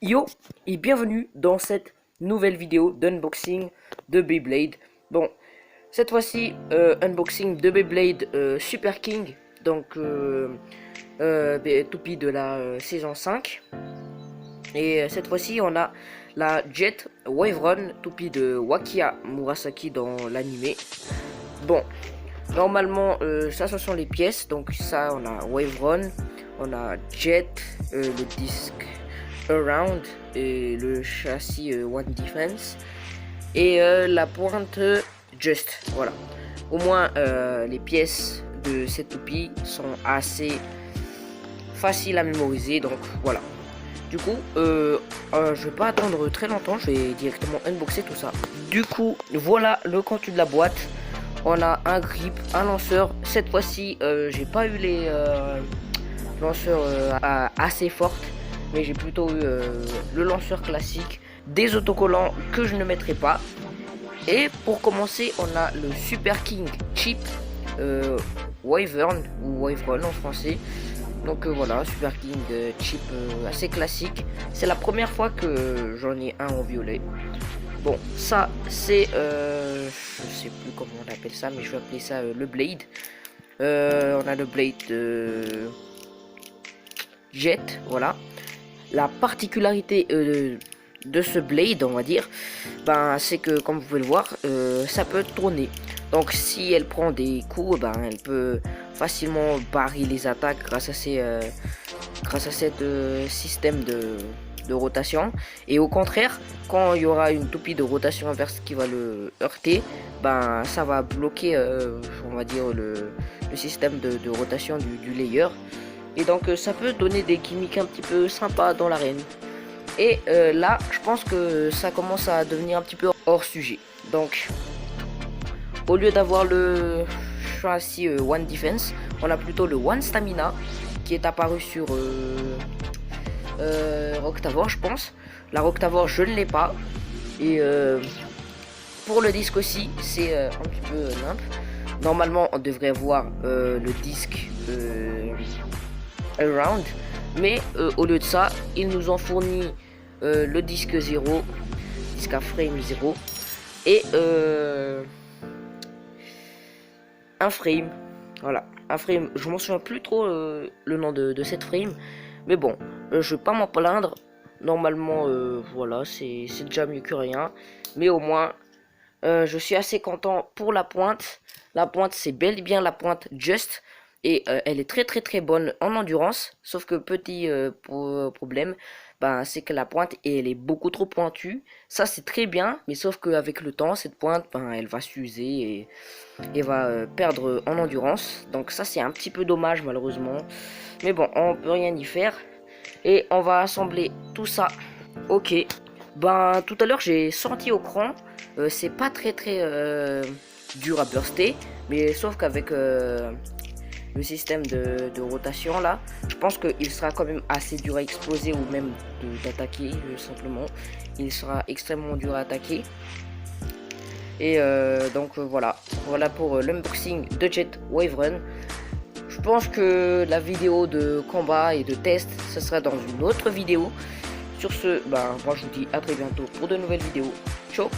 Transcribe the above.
Yo et bienvenue dans cette nouvelle vidéo d'unboxing de Beyblade. Bon, cette fois-ci, unboxing de Beyblade Super King, donc toupie de la saison 5. Et cette fois-ci, on a la Jet Wave toupie de Wakia Murasaki dans l'anime. Bon, normalement, ça ce sont les pièces. Donc ça, on a Wave on a Jet, le disque Around et le châssis One Defense et la pointe Just. Voilà, au moins les pièces de cette toupie sont assez faciles à mémoriser, donc voilà. Du coup je vais pas attendre très longtemps, je vais directement unboxer tout ça. Du coup voilà le contenu de la boîte. On a un grip, un lanceur. Cette fois-ci j'ai pas eu les lanceurs assez fortes, mais j'ai plutôt eu le lanceur classique, des autocollants que je ne mettrai pas. Et pour commencer, on a le Super King Chip Wyvern ou Wyvern en français. Donc voilà, Super King Chip assez classique. C'est la première fois que j'en ai un en violet. Bon, ça c'est je sais plus comment on appelle ça, mais je vais appeler ça le Blade. On a le Blade Jet, voilà. La particularité de ce blade, on va dire, ben, c'est que comme vous pouvez le voir, ça peut tourner. Donc si elle prend des coups, ben, elle peut facilement barrer les attaques grâce à cette système de rotation. Et au contraire, quand il y aura une toupie de rotation inverse qui va le heurter, ben ça va bloquer, on va dire, le système de rotation du layer. Et donc ça peut donner des gimmicks un petit peu sympas dans l'arène. Et là, je pense que ça commence à devenir un petit peu hors sujet. Donc, au lieu d'avoir le châssis One Defense, on a plutôt le One Stamina qui est apparu sur Roctavor, je pense. La Roctavor, je ne l'ai pas. Et pour le disque aussi, c'est un petit peu nimp. Normalement, on devrait avoir le disque Around, mais au lieu de ça, ils nous ont fourni le disque 0, disque à frame 0 et un frame. Voilà, un frame. Je m'en souviens plus trop le nom de cette frame, mais bon, je vais pas m'en plaindre. Normalement, voilà, c'est déjà mieux que rien, mais au moins je suis assez content pour la pointe. La pointe, c'est bel et bien la pointe Just. Et elle est très bonne en endurance. Sauf que petit problème, ben, c'est que la pointe elle est beaucoup trop pointue. Ça c'est très bien, mais sauf qu'avec le temps, cette pointe, ben, elle va s'user et va perdre en endurance. Donc ça c'est un petit peu dommage malheureusement. Mais bon, on peut rien y faire. Et on va assembler tout ça. Ok. Ben tout à l'heure j'ai sorti au cran. C'est pas très dur à burster. Mais sauf qu'avec le système de rotation là, je pense qu'il sera quand même assez dur à exploser ou même d'attaquer simplement. Il sera extrêmement dur à attaquer. Et donc voilà pour l'unboxing de Jet Wave. Je pense que la vidéo de combat et de test, ce sera dans une autre vidéo. Sur ce, bah, moi je vous dis à très bientôt pour de nouvelles vidéos. Ciao.